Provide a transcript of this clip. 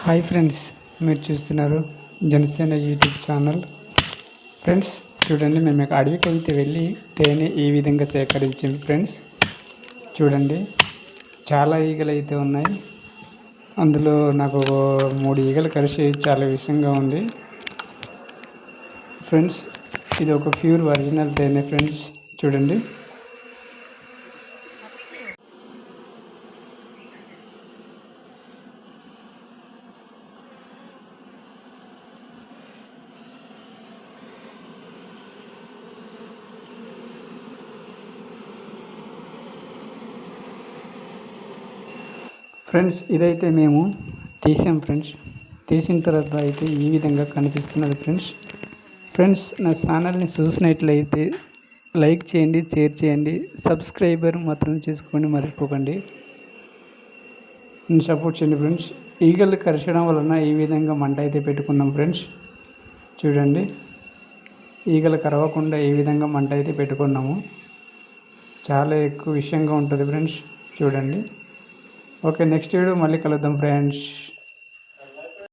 Hi friends, మీరు చూస్తున్నారు Janasena YouTube channel. Friends చూడండి, మేము అడవికి అయితే వెళ్ళి తేనె ఈ విధంగా సేకరించాము. ఫ్రెండ్స్ చూడండి, చాలా ఈగలు అయితే ఉన్నాయి. అందులో నాకు 3 ఈగలు కలిసి చాలా విషంగా ఉంది. ఫ్రెండ్స్ ఇది ఒక ప్యూర్ ఒరిజినల్ తేనె. ఫ్రెండ్స్ చూడండి, ఫ్రెండ్స్ ఇదైతే మేము తీసాం. తీసిన తర్వాత అయితే ఈ విధంగా కనిపిస్తున్నది. ఫ్రెండ్స్ నా ఛానల్ని చూసినట్లయితే లైక్ చేయండి, షేర్ చేయండి, సబ్స్క్రైబర్ మాత్రం చేసుకోండి, మర్చిపోకండి. సపోర్ట్ చేయండి. ఫ్రెండ్స్ ఈగలు కరచడం వలన ఈ విధంగా మంట అయితే పెట్టుకున్నాం. ఫ్రెండ్స్ చూడండి, ఈగలు కరవకుండా ఈ విధంగా మంట అయితే పెట్టుకున్నాము. చాలా ఎక్కువ విషయంగా ఉంటుంది. ఫ్రెండ్స్ చూడండి. ఓకే, నెక్స్ట్ వీడియో మళ్ళీ కలుద్దాం ఫ్రెండ్స్.